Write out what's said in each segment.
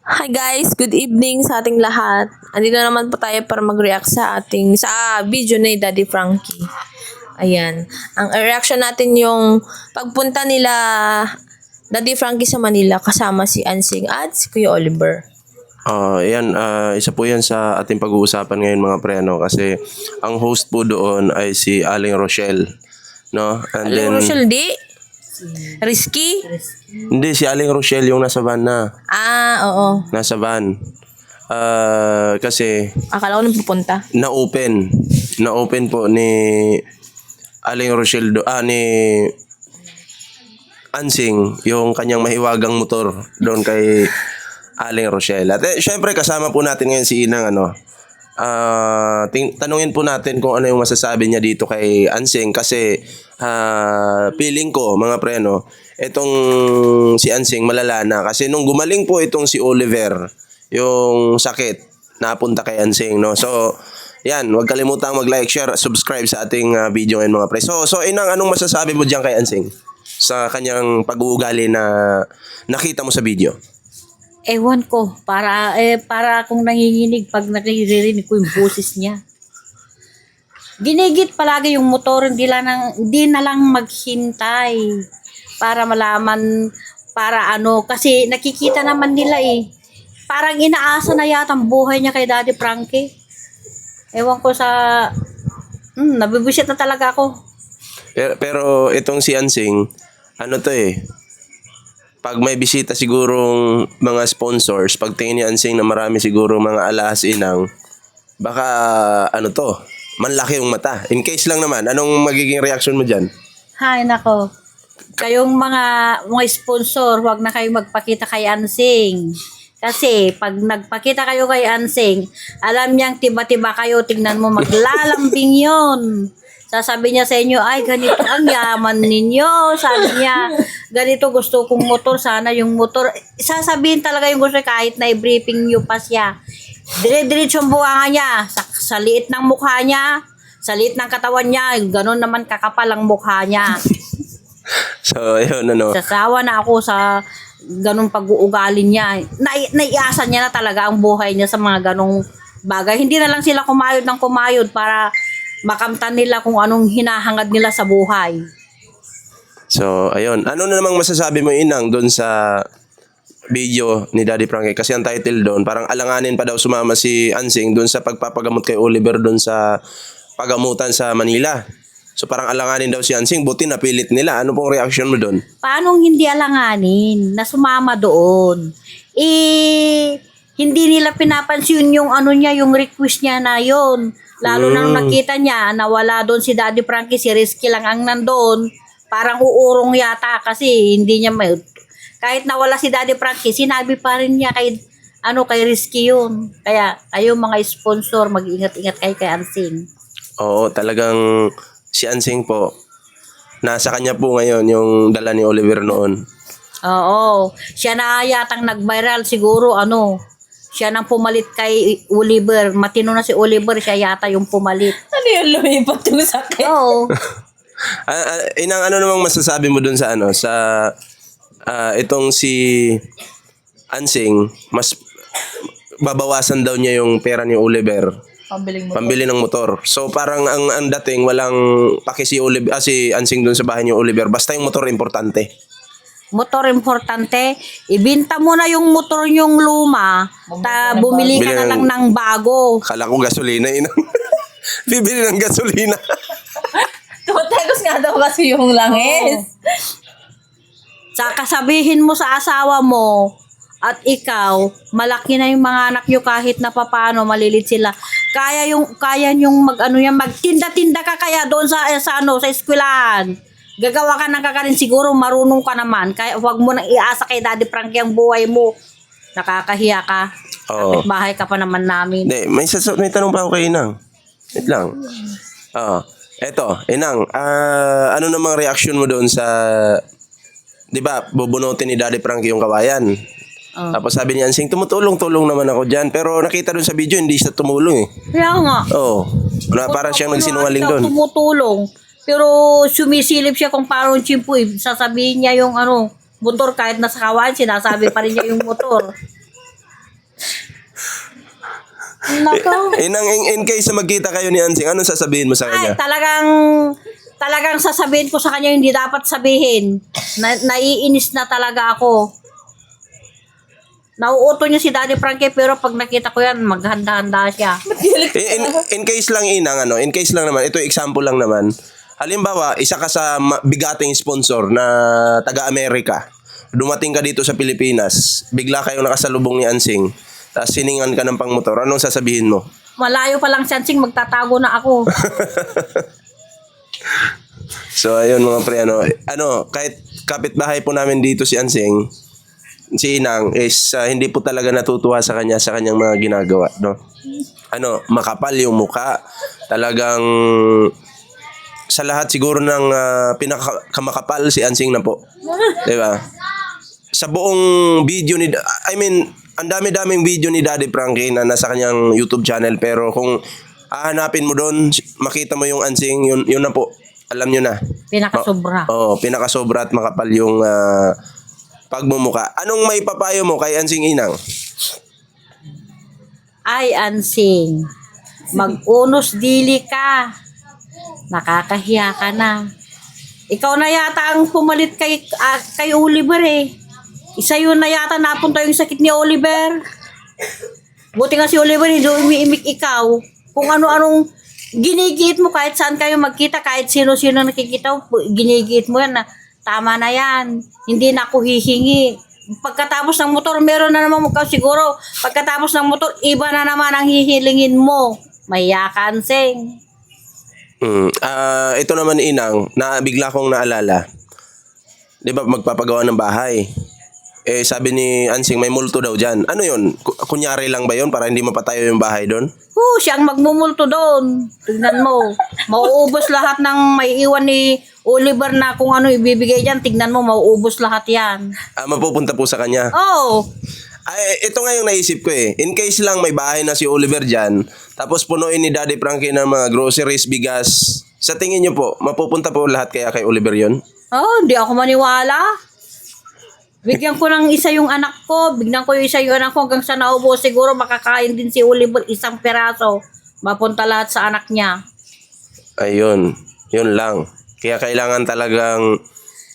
Hi guys, good evening sa ating lahat. Andito naman po tayo para mag-react sa video ni Daddy Frankie. Ayan. Ang reaction natin yung pagpunta nila Daddy Frankie sa Manila kasama si Ansing at si Kuya Oliver. Isa po yan sa ating pag-uusapan ngayon mga pre, no? Kasi ang host po doon ay si Aling Rochelle, no? And Alam mo, Rochelle, di? Risky? Hindi, si Aling Rochelle yung nasa van na. Oo. Nasa van. Kasi Akala ko nang pupunta. na-open po ni Aling Rochelle ni Ansing yung kanyang mahiwagang motor doon kay Aling Rochelle. At syempre kasama po natin ngayon si Inang tanungin po natin kung ano yung masasabi niya dito kay Ansing kasi feeling ko mga pre, no, itong si Ansing malala na kasi nung gumaling po itong si Oliver yung sakit napunta kay Ansing, no. So yan, huwag kalimutang mag-like, share, subscribe sa ating video ngayon mga pre. So Inang, anong masasabi mo diyan kay Ansing sa kanyang pag-uugali na nakita mo sa video? Ewan ko, para akong nanginginig pag naririnig ko yung boses niya. Ginigit palagi yung motor, hindi na lang maghintay para malaman, kasi nakikita naman nila Parang inaasa na yata ang buhay niya kay Daddy Frankie. Ewan ko nabibisit na talaga ako. Pero itong si Ansing, pag may bisita sigurong mga sponsors, pag tingin ni Ansing na marami siguro mga alahas Inang, baka manlaki yung mata. In case lang naman, anong magiging reaction mo dyan? Hay nako. Kayong mga sponsor, wag na kayong magpakita kay Ansing. Kasi pag nagpakita kayo kay Ansing, alam niyang tiba-tiba kayo, tingnan mo, maglalambing yon. Sasabi niya sa inyo, ay ganito ang yaman ninyo. Sabi niya, ganito gusto kong motor, sana yung motor. Sasabihin talaga yung gusto kahit na i-briefing nyo pa siya. Dire-diretso ang buwangan niya. Sa liit ng mukha niya, sa liit ng katawan niya, gano'n naman kakapal ang mukha niya. So, ayun, Sasawa na ako sa ganong pag-uugali niya. Naiasa niya na talaga ang buhay niya sa mga ganong bagay. Hindi na lang sila kumayod ng kumayod para makamtan nila kung anong hinahangad nila sa buhay. So, ayun. Ano na namang masasabi mo, Inang, doon sa video ni Daddy Frankie? Kasi ang title doon, parang alanganin pa daw sumama si Ansing doon sa pagpapagamot kay Oliver doon sa pagamutan sa Manila. So, parang alanganin daw si Ansing, buti napilit nila. Ano pong reaction mo doon? Paano hindi alanganin na sumama doon? Hindi nila pinapansin yung yung request niya na yon. Lalo nang nakita niya na wala doon si Daddy Frankie, si Risky lang ang nandoon. Parang uurong yata kasi hindi niya kahit nawala si Daddy Frankie, sinabi pa rin niya kay Risky yun. Kaya kayo mga sponsor, mag-ingat-ingat kayo kay Ansing. Oo, talagang si Ansing po, nasa kanya po ngayon yung dala ni Oliver noon. Oo. Siya na yatang nag-viral siguro siya nang pumalit kay Oliver. Matino na si Oliver, siya yata yung pumalit. Ano yung lumipat yung sakit? Oo. Inang, ano namang masasabi mo dun sa itong si Ansing, mas babawasan daw niya yung pera ni Oliver. Pambili ng motor. So parang ang dating walang paki si Ansing dun sa bahay ni Oliver. Basta yung motor importante. Motor importante, ibenta mo na yung motor yung luma, bumili ka na lang ng bago. Kala ko gasolina, Inang. Bibili ng gasolina. Tumatagos nga daw kasi yung langis. Saka sabihin mo sa asawa mo at ikaw, malaki na yung mga anak nyo kahit na papaano, malilit sila. Kaya yung magtinda-tinda ka kaya doon sa eskwelahan. Gagawa ka ng kakarin, siguro marunong ka naman. Kaya wag mo nang iasa kay Daddy Frankie ang buhay mo. Nakakahiya ka. Oo. Bahay ka pa naman namin. Hindi, may tanong pa ako kay Inang. Wait lang. Eto, Inang, ano namang reaction mo doon sa, di ba, bubunutin ni Daddy Frankie yung kawayan? Tapos sabi niya, Ansing, tumutulong-tulong naman ako dyan. Pero nakita doon sa video, hindi siya tumulong Kaya nga. Oo. Parang siyang nagsinungaling doon. Tumutulong. Pero sumisilip siya kung parang chimpoy. Sasabihin niya yung motor kahit nasa kawan, sinasabi pa rin niya yung motor. Nako. Inang, in case na magkita kayo ni Ansing, anong sasabihin mo sa Ay, kanya? talagang sasabihin ko sa kanya yung hindi dapat sabihin. Naiinis na talaga ako. Nauuto niya si Daddy Frankie pero pag nakita ko yan, maghanda-handa siya. In case lang Inang, in case lang naman, ito example lang naman. Halimbawa, isa ka sa bigating sponsor na taga-Amerika. Dumating ka dito sa Pilipinas, bigla kayong nakasalubong ni Ansing, tapos siningan ka ng pangmotor, anong sasabihin mo? Malayo pa lang si Ansing, magtatago na ako. So ayun mga pre, kahit kapitbahay po namin dito si Ansing, si Inang is hindi po talaga natutuwa sa kanyang mga ginagawa, no? Makapal yung muka, talagang sa lahat siguro ng pinakamakapal si Ansing na po. 'Di ba? Sa buong video ang dami-daming video ni Daddy Frankie na nasa kanyang YouTube channel, pero kung hahanapin mo doon, makita mo yung Ansing, yun na po. Alam nyo na. Pinakasobra. Pinakasobra at makapal yung pagmumuka. Anong may papayo mo kay Ansing, Inang? Ay, Ansing, mag-unos dili ka. Nakakahiya ka na. Ikaw na yata ang pumalit kay Oliver eh. Isa yun na yata napunta yung sakit ni Oliver. Buti nga si Oliver, hindi umiimik ikaw. Kung ano-anong ginigiit mo kahit saan kayo magkita, kahit sino-sino nakikita mo, ginigiit mo yan na tama na yan. Hindi na ako hihingi. Pagkatapos ng motor, meron na naman mukha siguro. Pagkatapos ng motor, iba na naman ang hihilingin mo. Mahiya ka, Ansing. Ito naman Inang, na bigla kong naalala. 'Di ba magpapagawa ng bahay? Sabi ni Ansing may multo daw diyan. Ano 'yon? Kunyari lang ba 'yon para hindi mapatayo yung bahay doon? Siya ang magmumulto doon. Tignan mo. Mauubos lahat ng may iwan ni Oliver na kung ano ibibigay diyan. Tignan mo, mauubos lahat yan. Mapupunta po sa kanya. Oh, Ito nga yung naisip ko eh. In case lang may bahay na si Oliver dyan, tapos punuin ni Daddy Frankie ng mga groceries, bigas, sa tingin nyo po, mapupunta po lahat kaya kay Oliver yon? hindi ako maniwala. Bigyan ko ng isa yung anak ko. Bigyan ko yung isa yung anak ko hanggang sa naubo. Siguro makakain din si Oliver isang peraso. Mapunta lahat sa anak niya. Ayun, yun lang. Kaya kailangan talagang,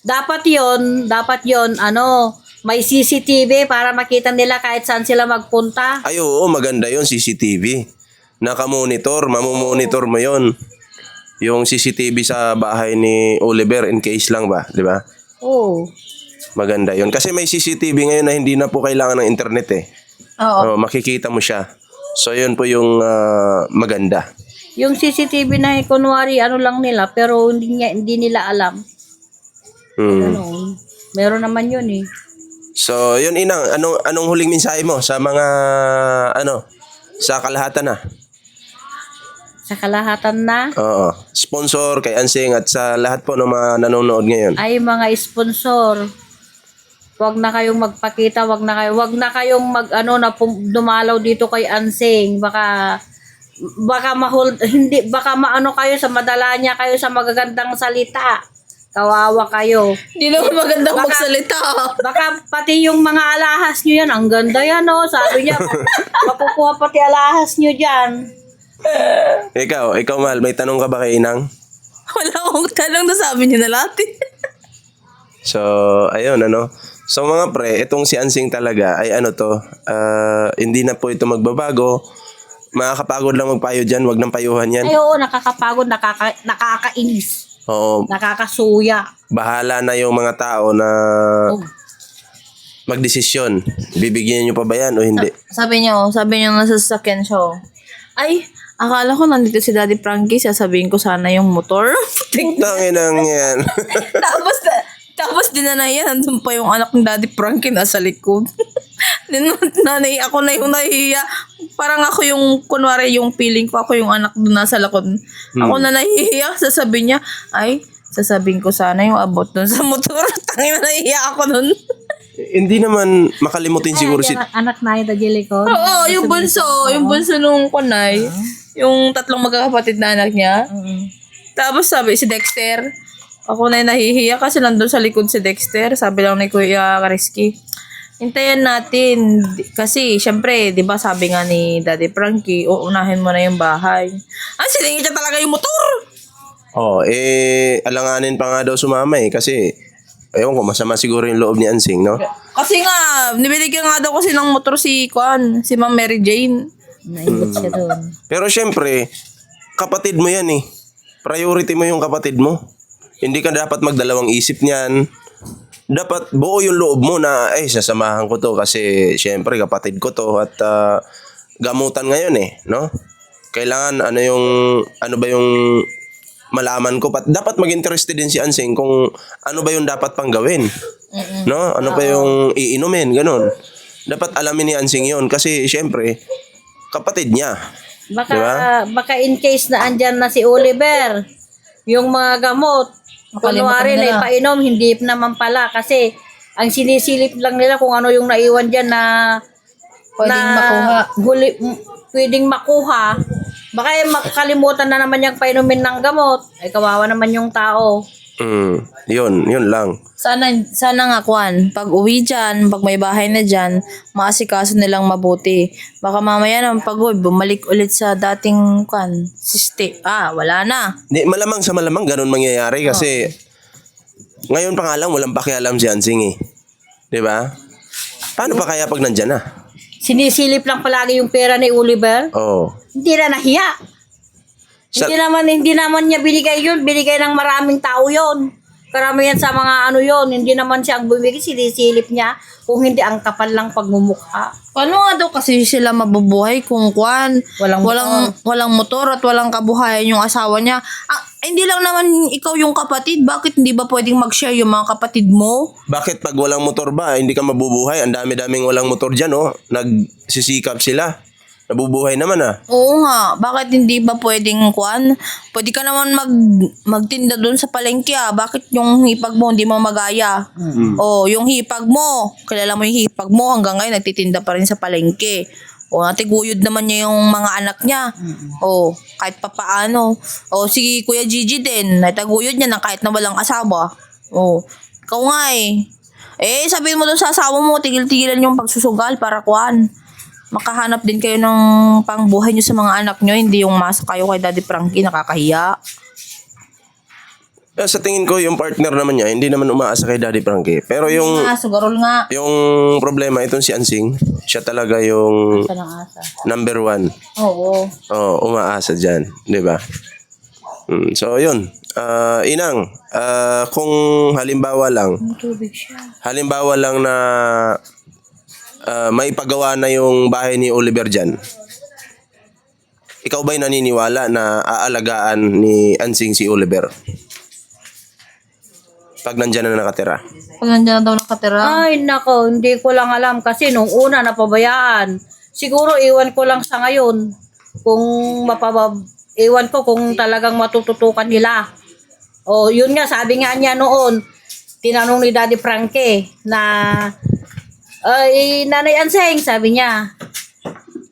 Dapat yon may CCTV para makita nila kahit saan sila magpunta. ay oo, maganda yun, CCTV. Nakamonitor, mamomonitor mo yun. Yung CCTV sa bahay ni Oliver, in case lang ba, di ba? Oo. Maganda yun. Kasi may CCTV ngayon na hindi na po kailangan ng internet eh. Oo. Makikita mo siya. So yun po yung maganda. Yung CCTV na kunwari lang nila pero hindi nila alam. Meron naman yun eh. So yun Inang, anong huling mensahe mo sa mga sa kalahatan na? Sa kalahatan na, Oo. Sponsor kay Ansing at sa lahat po ng mga nanonood ngayon. ay mga sponsor, wag na kayong magpakita, wag na kayong dumalaw dito kay Ansing. Baka maano kayo sa madala niya kayo sa magagandang salita. Kawawa kayo. Hindi naman magandang magsalita. Baka pati yung mga alahas nyo yan, ang ganda yan sabi niya, makukuha pati alahas nyo dyan. Ikaw Mal, may tanong ka ba kay Inang? Wala akong tanong, nasabi niyo na lahat eh. So, ayun So mga pre, itong si Ansing talaga ay hindi na po ito magbabago. Makakapagod lang magpayo dyan, wag nang payuhan yan. Ay oo, nakakapagod, nakakainis, Oo, nakakasuya. bahala na yung mga tao na magdesisyon. Bibigyan nyo pa ba yan o hindi? Sabi niyo nasa sasakyan siya. Ay, akala ko nandito si Daddy Frankie, sasabihin ko sana yung motor. Tanginang yan. Tapos dinanayan, nandun pa yung anak ng Daddy Frankie nasa likod. Ako na yung nahihiya. Parang ako yung, kunwari yung feeling ko, ako yung anak doon nasa likod. Ako na nahihiya, sasabihin niya, ay, sasabihin ko sana yung abot doon sa motor. Tangina, nahihiya ako doon. Hindi naman makalimutin siguro si... Anak na yung dagili ko. Oo, yung bunso nung kunay, yung tatlong magkakapatid na anak niya. Tapos sabi, si Dexter, ako na yung nahihiya kasi nandun sa likod si Dexter. Sabi lang ni Kuya Kariski, Hintayin natin. Kasi, syempre, di ba sabi nga ni Daddy Frankie, uunahin mo na yung bahay. Siningit niya talaga yung motor! Alanganin pa nga daw sumama kasi, ewan ko, masama siguro yung loob ni Ansing, no? Kasi nga, nibigyan nga daw kasi ng motor si Ma'am Mary Jane. Naibot siya doon. Pero syempre, kapatid mo yan eh. Priority mo yung kapatid mo. Hindi ka dapat magdalawang isip niyan. Dapat buo yung loob mo na, sasamahan ko to kasi syempre kapatid ko to at gamutan ngayon no? Kailangan ano ba yung malaman ko. Dapat mag-interested din si Ansing kung ano ba yung dapat pang gawin. No? Ano ba yung iinumin, ganun. Dapat alamin ni Ansing yun kasi syempre, kapatid niya. Baka, Diba? baka in case na andyan na si Oliver, yung mga gamot, kunwari na ipainom, hindi naman pala. Kasi, ang sinisilip lang nila kung ano yung naiwan dyan na pwedeng makuha. Baka makalimutan na naman yung painumin ng gamot. Ay, kawawa naman yung tao. Yun lang. Sana nga, pag uwi dyan, pag may bahay na dyan, maasikaso nilang mabuti. Baka mamaya naman pag bumalik ulit sa dating, wala na. Di, malamang sa malamang ganun mangyayari kasi ngayon pa nga lang walang pakialam si Ansing eh. Di ba? Paano pa kaya pag nandyan na? Sinisilip lang palagi yung pera ni Oliver. Oo. Hindi na nahiya. Hindi naman niya binigay yun. Binigay ng maraming tao yun. Karamihan sa mga yon, hindi naman siya ang bumigay, sinisilip niya. Kung hindi, ang kapal lang pagmumukha. Paano nga daw kasi sila mabubuhay kung walang motor at walang kabuhayan yung asawa niya? Hindi lang naman ikaw yung kapatid. Bakit hindi ba pwedeng mag-share yung mga kapatid mo? Bakit pag walang motor ba, hindi ka mabubuhay? Ang dami-daming walang motor dyan, nagsisikap sila. Nabubuhay naman Oo nga. Bakit hindi ba pwedeng Pwede ka naman magtinda doon sa palengke Bakit yung hipag mo hindi mo magaya? Yung hipag mo. Kilala mo yung hipag mo. Hanggang ngayon nagtitinda pa rin sa palengke. Natiguyod naman niya yung mga anak niya. Kahit papaano. Si Kuya Gigi din. Nataguyod niya na kahit na walang asawa. Ikaw nga sabihin mo doon sa asawa mo, tigil-tigilan yung pagsusugal para makahanap din kayo ng pangbuhay nyo sa mga anak nyo, hindi yung masa kayo kay Daddy Frankie, nakakahiya. Sa tingin ko, yung partner naman niya, hindi naman umaasa kay Daddy Frankie. Pero yung Sugarol nga. yung problema, itong si Ansing, siya talaga yung number one. Oo. Umaasa dyan. Di ba? So, yun. Inang, kung halimbawa lang na may pagawa na yung bahay ni Oliver dyan, ikaw ba'y naniniwala na aalagaan ni Ansing si Oliver? Pag nandyan na nakatira. Pag nandyan na daw nakatira. Ay, nako, hindi ko lang alam kasi nung una napabayaan. Siguro iwan ko lang sa ngayon kung iwan ko kung talagang matututukan nila. Yun nga, sabi nga niya noon, tinanong ni Daddy Frankie na Nanay Ansing, sabi niya,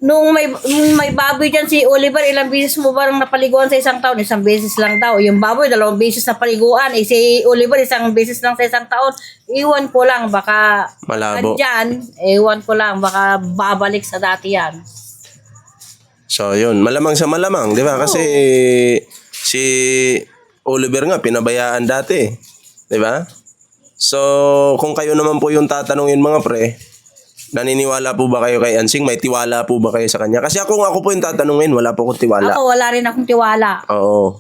nung may baboy dyan si Oliver, ilang beses mo ba napaliguan sa isang taon? Isang beses lang daw. Yung baboy, 2 beses na paliguan. Si Oliver, 1 beses lang sa isang taon. Iwan ko lang, baka Malabo. andyan, iwan ko lang, baka babalik sa dati yan. So, yun. Malamang sa malamang, di ba? Kasi si Oliver nga, pinabayaan dati. Di ba? So, kung kayo naman po yung tatanungin mga pre, naniniwala po ba kayo kay Ansing? May tiwala po ba kayo sa kanya? Kasi ako po yung tatanungin, wala po akong tiwala. Ako, wala rin akong tiwala. Oo.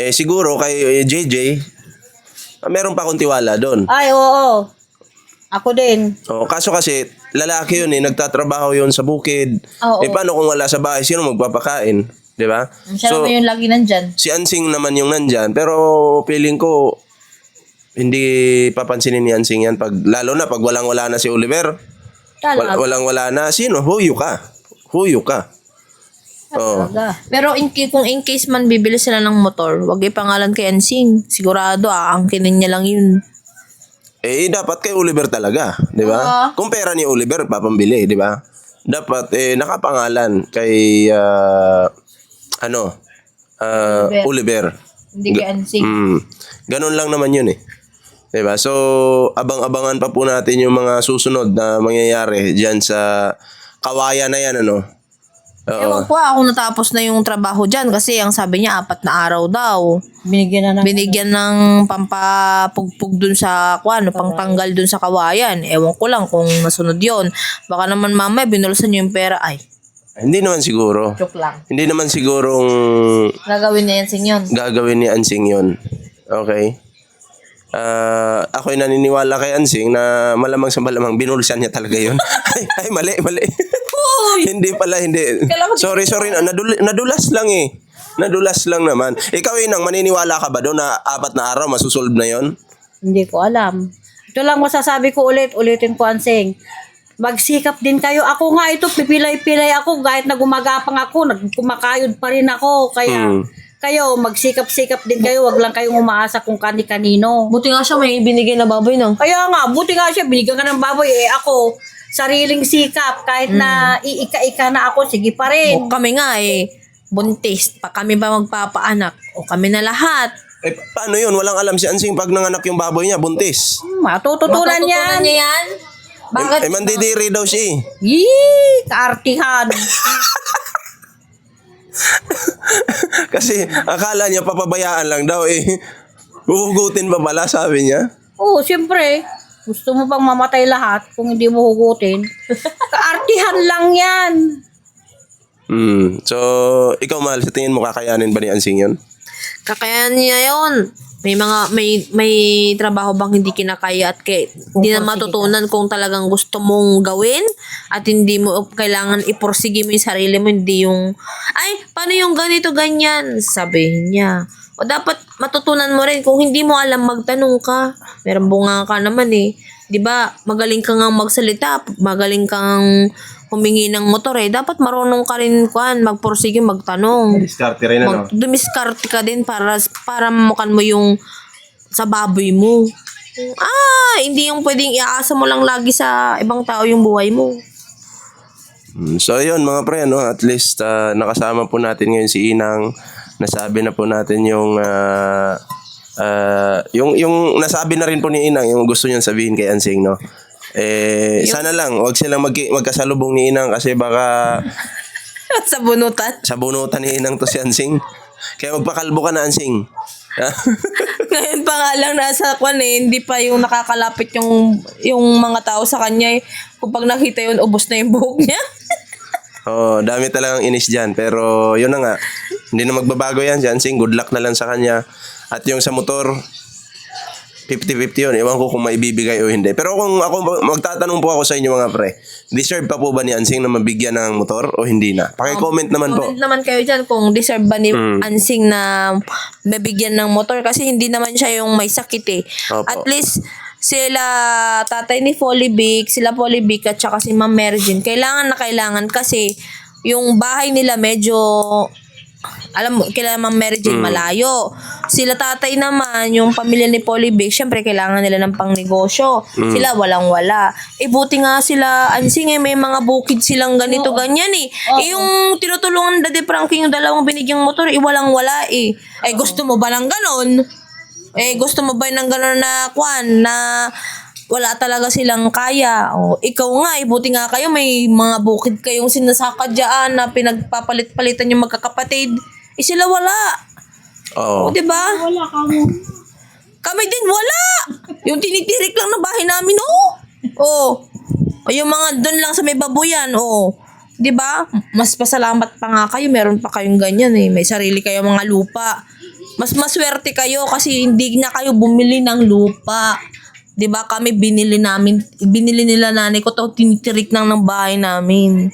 Siguro kay JJ, meron pa akong tiwala doon. Ay, oo. Ako din. Kaso kasi, lalaki yun nagtatrabaho yun sa bukid. Oo. Paano kung wala sa bahay? Sino magpapakain? Di ba? Siya naman yung lagi nandyan. Si Ansing naman yung nandyan. Pero feeling ko, hindi papansinin ni Ansing yan. Lalo na pag walang-wala na si Oliver. Walang-wala na. Sino? Huyo ka. Pero kung in case man bibili sila ng motor, wag ipangalan kay Ansing. Sigurado angkinin niya lang yun. Dapat kay Oliver talaga. Di ba? Kung pera ni Oliver, papambili. Di ba? Dapat nakapangalan kay Oliver. Hindi kay Ansing. Ganun lang naman yun Diba? So, abang-abangan pa po natin yung mga susunod na mangyayari dyan sa kawayan na yan, ano? Oo. Ewan ko ako natapos na yung trabaho dyan kasi ang sabi niya 4 na araw daw. Binigyan na ng Binigyan ng pampapugpug dun sa pangtanggal dun sa kawayan. Ewan ko lang kung nasunod yon. Baka naman mamaya binulsan niyo yung pera. Ay, Hindi naman siguro. joke lang. Hindi naman sigurong Gagawin na yan sing yun. gagawin ni Ansing yun. Okay? Ako'y naniniwala kay Ansing na malamang sa malamang binulsan niya talaga yun. ay, mali. Hindi pala, hindi. Sorry. Nadulas lang eh. Nadulas lang naman. Ikaw, Inang, maniniwala ka ba doon na 4 na araw masusolve na yon? Hindi ko alam. Ito lang masasabi ko ulitin ko, Ansing. Magsikap din kayo. Ako nga ito, pipilay-pilay ako. Kahit na gumagapang ako, nagkumakayod pa rin ako. Kaya kayo, magsikap-sikap din kayo. Wag lang kayong umaasa kung kani-kanino. Buti nga siya may binigay na baboy no. Kaya nga, buti nga siya, binigyan ka ng baboy. Ako, sariling sikap. Kahit na iika-ika na ako, sige pa rin. O kami nga buntis. Pa kami ba magpapaanak? O kami na lahat. Paano yun? Walang alam si Ansing pag nanganak yung baboy niya, buntis. Matututunan yan. niya yan? Bakit? Mandidiri daw siya eh. Yee, kaartihan. Kasi akala niya papabayaan lang daw eh. Huhugutin pa pala, sabi niya. Oo, siyempre. Gusto mo bang mamatay lahat kung hindi mo hugutin? Kaartihan lang yan. So, ikaw, Mahal, sa tingin mo kakayanin ba ni Ansing yun? Kakayanin niya yon. May trabaho bang hindi kinakaya at hindi na matutunan kung talagang gusto mong gawin at hindi mo kailangan iporsige mo yung sarili mo, hindi yung ay, paano yung ganito ganyan, sabihin niya. O dapat matutunan mo rin kung hindi mo alam magtanong ka. Meron bunga ka naman eh. 'Di ba? Magaling kang magsalita, magaling kang humingi ng motor eh. Dapat marunong ka rin magporsige, magtanong. Diskarte rin, Dumiskarte ka din para mamukan mo yung sa baboy mo. Hindi yung pwedeng iaasa mo lang lagi sa ibang tao yung buhay mo. So, yun mga pre, no? At least nakasama po natin ngayon si Inang. Nasabi na po natin yung nasabi na rin po ni Inang yung gusto niyang sabihin kay Ansing, no? Sana lang wag silang magkasalubong ni Inang kasi baka Sa bunutan. sa bunutan ni Inang to si Ansing. Kaya magpakalbo ka na, Ansing. Ngayon pa nga lang nasa hindi pa yung nakakalapit yung mga tao sa kanya eh. Kung pag nakita yun, ubos na yung buhok niya. Dami talagang inis dyan. Pero yun na nga, hindi na magbabago yan si Ansing. Good luck na lang sa kanya. At yung sa motor, 50-50 yun. Ewan ko kung maibibigay o hindi. Pero kung ako, magtatanong po ako sa inyo mga pre, deserve pa po ba ni Ansing na mabigyan ng motor o hindi na? Paki-comment naman po. Comment naman kayo dyan kung deserve ba ni Ansing na mabigyan ng motor kasi hindi naman siya yung may sakit eh. Opo. At least sila tatay ni Folibic, sila Folibic at saka si Ma'am Mary Jane, kailangan kasi yung bahay nila medyo alam mo, kailangan Ma'am Mary Jane malayo. Sila tatay naman, yung pamilya ni Folibic, syempre kailangan nila ng pangnegosyo. Sila walang-wala. Buti nga sila, Ansing may mga bukid silang ganito, ganyan eh. Yung tinutulungan Daddy Frankie yung dalawang binigyang motor, walang-wala eh. Gusto mo ba ng ganon? Gusto mo ba ng gano'n na wala talaga silang kaya? Ikaw nga, buti nga kayo, may mga bukid kayong sinasaka dyan na pinagpapalit-palitan yung magkakapatid. Sila wala. Oo. Diba? Wala ka mo. Kami din wala. Yung tinitirik lang na bahay namin, O yung mga doon lang sa may babuyan, Diba? Mas pasalamat pa nga kayo, meron pa kayong ganyan eh. May sarili kayo mga lupa. Mas maswerte kayo kasi hindi na kayo bumili ng lupa. 'Di ba? Kami binili nila nanay ko to, tinitirik ng bahay namin.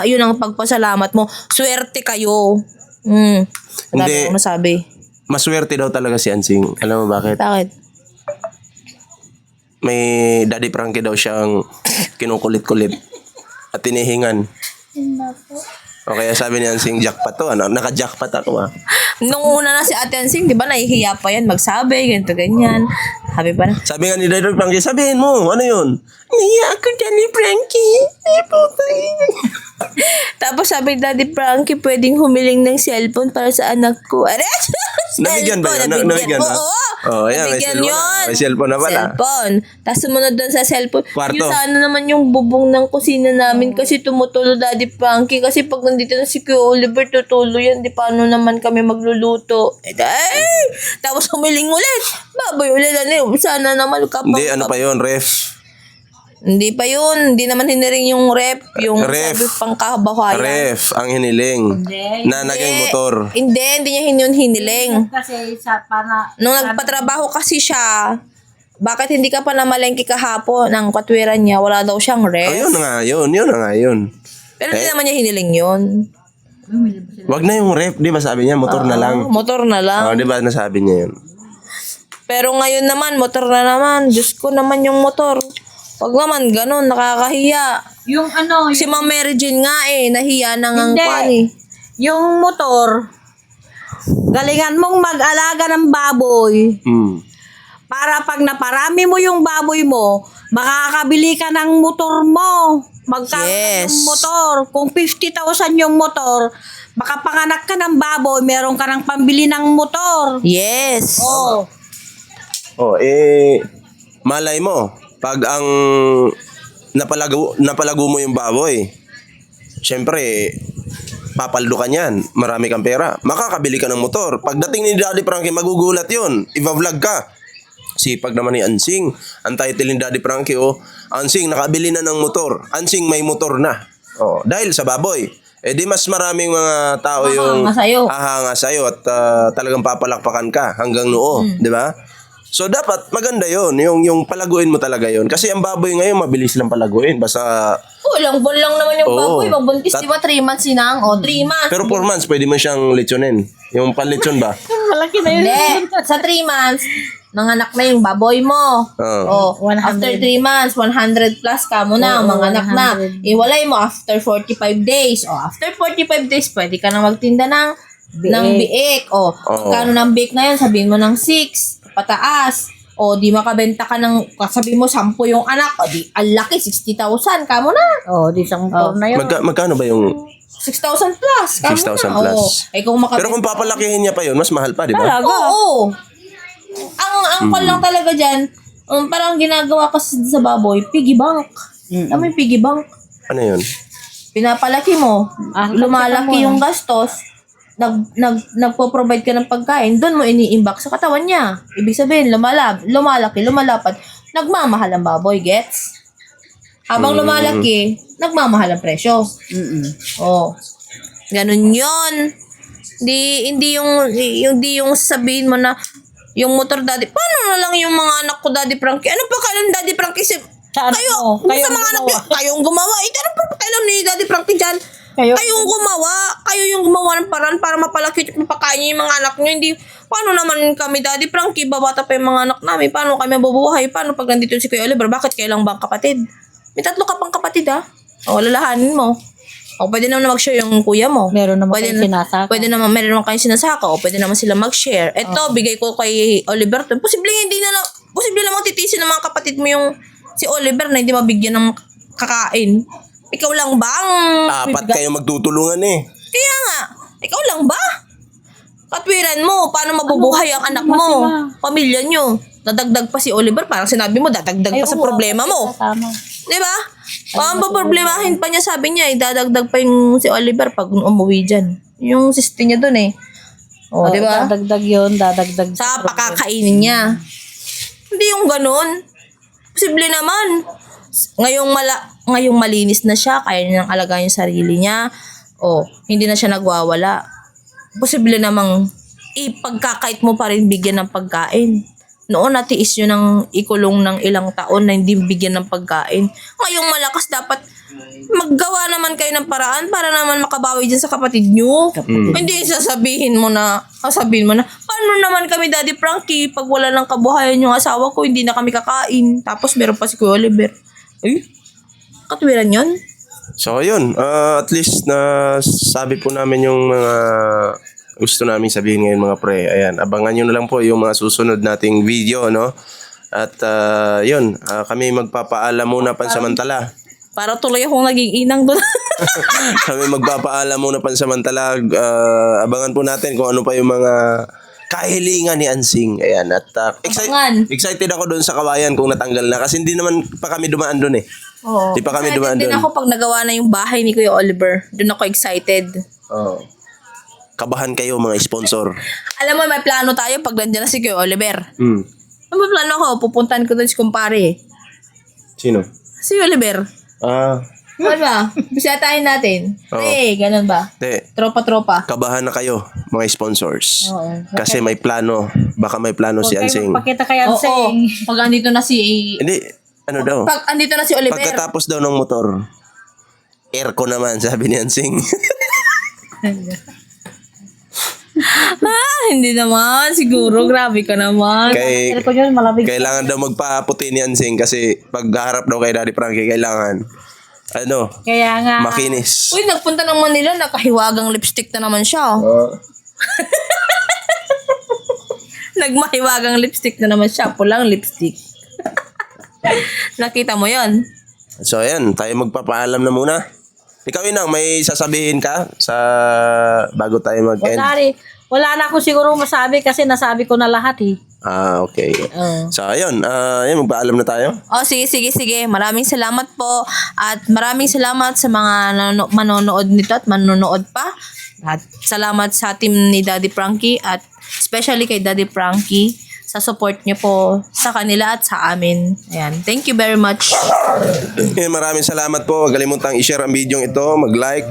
Yun ang pagpasalamat mo. Swerte kayo. Wala Hindi. na masabi. Maswerte daw talaga si Ansing. Alam mo bakit? Bakit? May Daddy Frankie daw siyang kinukulit-kulit at tinihingan. O kaya sabi ni Ansing, jackpot to. Naka-jackpot ako Nung una na si Ate Ansing, di ba, nahihiya pa yan magsabi, ganito, ganyan. Sabi pa na, Sabi nga ni Daddy Frankie, sabihin mo, ano yun? Niya ako, Daddy Frankie. tapos sabi ni Daddy Frankie, pwedeng humiling ng cellphone para sa anak ko. Aray! Nabigyan ba yan? Cellphone, Nabigyan ba? Oo! Oh, ayan, may Nabigyan cellphone na. yun. May cellphone na pala. Cellphone. Tapos sumunod doon sa cellphone. Kwarto. Yung sana naman yung bubong ng kusina namin kasi tumutulo Daddy Frankie. Kasi pag nandito na si Kuya Oliver, tutulo yan. Di paano naman kami magluluto. Tapos humiling ulit. Baboy ulit. Sana naman kapag... Hindi, ano pa yun, ref. Hindi pa yun. Hindi naman hiniring yung rep. Yung Ref. sabi pang kahabahayan. Ref, ang hiniling. Na naging motor. Hindi niya yun hiniling. Kasi sa para Nung nagpatrabaho kasi siya, bakit hindi ka pa namalengke kahapon ng katwiran niya? Wala daw siyang Oh, ref. yun na nga yun. Yun na nga yun. Pero hindi naman niya hiniling yun. Wag na yung ref. Di ba sabi niya, motor na lang. Motor na lang. Oh, di ba nasabi niya yun? Pero ngayon naman, motor na naman. Diyos ko naman yung motor. Pag naman ganun, nakakahiya. yung ano, Si Ma'am Mary Jane nga nahiya na ngang Hindi. kwan eh. yung motor, galingan mong mag-alaga ng baboy Hmm. para pag naparami mo yung baboy mo, makakabili ka ng motor mo. Magkano Yes. yung motor? Kung 50,000 yung motor, makapanganak ka ng baboy, meron ka ng pambili ng motor. Yes. Oh. Oh, malay mo, pag ang napalago mo yung baboy, syempre, papaldo ka niyan, marami kang pera, makakabili ka ng motor. Pagdating ni Daddy Frankie, magugulat yun, iba-vlog ka. Sipag naman ni Ansing. Ang title ni Daddy Frankie, Ansing, nakabili na ng motor. Ansing, may motor na. Oh, dahil sa baboy. Di mas maraming mga tao yung Hahanga sa'yo. hahanga sa'yo at talagang papalakpakan ka hanggang noo, di ba? So dapat maganda 'yon, yung palaguin mo talaga 'yon. Kasi ang baboy ngayon mabilis lang palaguin, basta Ilang buwan lang naman yung Oo. baboy. Magbuntis, di ba? 3 months sinang. 3 months. pero 4 months pwede mo siyang lechonin. Yung panlechon ba? Malaki na yun. Hindi. Sa 3 months, nanganak na yung baboy mo. Oo. 100. After 3 months, 100 plus ka mo na, Oo, manganak na. 100. Iwalay mo after 45 days. After 45 days, pwede ka na magtinda ng biik. Kano ng biik na yun? Sabihin mo ng 6, pataas. Di makabenta ka ng, sabihin mo 10 yung anak. Di, ang laki, 60,000. Kamo na. Oh, di isang motor na yun. Magkano ba yung 6,000 plus. Kamo 6,000 na. plus? Kung makabenta. Pero kung papalakihin niya pa 'yon, mas mahal pa, di ba? Talaga. Oo. Ang call lang talaga dyan, parang ginagawa kasi sa baboy, piggy bank. Alam mo yung piggy bank? Ano 'yon? Pinapalaki mo, lumalaki mo. yung gastos, nagpo-provide ka ng pagkain, doon mo iniimbak sa katawan niya. Ibig sabihin, lumalaki, lumalapad, nagmamahal ang baboy, gets? Habang lumalaki, nagmamahal ang presyo. Ganun yun. Hindi yung sabihin mo na yung motor daddy. Paano na lang yung mga anak ko Daddy Frankie? Ano pa kailan Daddy Frankie? Saan mo? Kayo sa mga anak nyo, kayong gumawa. Ano pa kailan ni Daddy Frankie dyan? Kayong gumawa. Kayo yung gumawa ng paraan para mapalaki at mapakain nyo yung mga anak nyo. Hindi, paano naman kami Daddy Frankie? Babata pa yung mga anak namin. Paano kami mabubuhay? Paano pag nandito si Kuya Oliver? Bakit kailang bang kapatid? May 3 ka pang kapatid lalahanin mo. Pwede naman mag-share yung kuya mo. Meron naman Pwede kayong sinasaka. Pwede naman, meron naman kayong sinasaka. Pwede naman sila mag-share. Ito, bigay ko kay Oliver. Posible namang titisin ng mga kapatid mo yung si Oliver na hindi mabigyan ng kakain. Ikaw lang ba ang... Apat kayo magtutulungan eh. Kaya nga, ikaw lang ba? Katwiran mo, paano mabubuhay ang anak mo? Pamilya nyo. Dadagdag pa si Oliver. Parang sinabi mo, dadagdag pa sa problema mo. Tama. Diba? Papaproblemahin pa niya, sabi niya, dadagdag pa yung si Oliver pag umuwi dyan. Yung sister niya dun eh. Diba? Dadagdag yun, dadagdag. Sa pakakainin niya. Hindi yung ganun. Posible naman. Ngayong malinis na siya, kaya niya nang alagaan yung sarili niya. Hindi na siya nagwawala. Posible namang ipagkakait mo pa rin bigyan ng pagkain. Noon natiis nyo ng ikulong ng ilang taon na hindi bigyan ng pagkain. Ngayong malakas dapat maggawa naman kayo ng paraan para naman makabawi dyan sa kapatid nyo. Hindi sasabihin mo na, paano naman kami Daddy Frankie pag wala ng kabuhayan yung asawa ko, hindi na kami kakain. Tapos meron pa si Kuya Oliver. Katwiran yun? So yun, at least na sabi po namin yung mga gusto namin sabihin ngayon mga pre. Ayan, abangan nyo na lang po yung mga susunod nating video, no? At yun, kami magpapaalam muna pansamantala. Para tuloy akong naging inang doon. Kami magpapaalam muna pansamantala. Abangan po natin kung ano pa yung mga kahilingan ni Ansing. Ayan, at Abangan. excited ako doon sa kawayan kung natanggal na kasi hindi naman pa kami dumaan doon eh. Oo. Di pa kami dumaan Excited din doon. ako pag nagawa na yung bahay ni Kuya Oliver. Doon ako excited. Oo. Kabahan kayo mga sponsor. Alam mo, may plano tayo pag nandiyan na si Kuya Oliver. Hmm. May plano ako, pupuntahan ko doon si kumpare. Sino? Si Oliver. Ah, Ano ba? Bisitahin natin. Oo. Ganun ba? te. Tropa-tropa. Kabahan na kayo, mga sponsors. Oo. Kasi may plano. Baka may plano si Huwag kayo Ansing. magpakita kay Oo. Ansing. Pag andito na si... Hindi, ano daw? Pag andito na si Oliver. Pagkatapos daw ng motor, aircon naman, sabi ni Ansing. Hindi naman. Siguro. Grabe ka naman. Kay, Ko yun, malamig. kailangan daw magpaputi ni Ansing kasi pag harap daw kay Daddy Frankie, kailangan, Kaya nga, makinis. Uy, nagpunta ng Manila. Nakahiwagang lipstick na naman siya. Nagmahiwagang lipstick na naman siya. Pulang lipstick. Nakita mo yon? So, ayan, tayo magpapaalam na muna. Ikaw, Inang, may sasabihin ka sa bago tayo mag-end? wala na ako siguro masabi kasi nasabi ko na lahat eh. Ah, okay. So, ayun, ayun, magpaalam na tayo. Oh, sige. Maraming salamat po. At maraming salamat sa mga manonood nito at manonood pa. At salamat sa team ni Daddy Frankie at especially kay Daddy Frankie sa support niyo po sa kanila at sa amin. Ayan. Thank you very much. Maraming salamat po. Huwag kalimutang i-share ang video ito, mag-like,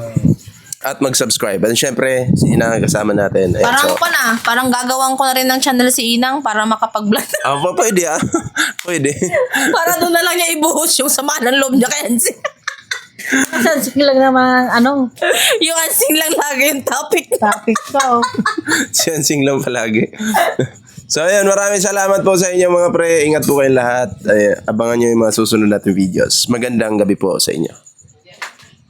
at mag-subscribe. At syempre, si Inang kasama natin. Ayan, Parang so, ko na. Parang gagawin ko na rin ng channel si Inang para makapag-vlog. pwede Pwede. Para doon na lang niya ibuhos yung sama ng loob niya kay Ansing. Ansing lang naman, Yung Ansing lang lagi yung topic. topic ko. Si Ansing lang palagi. So, ayan, maraming salamat po sa inyo mga pre. Ingat po kayong lahat. Ay, abangan nyo yung mga susunod natin videos. Magandang gabi po sa inyo.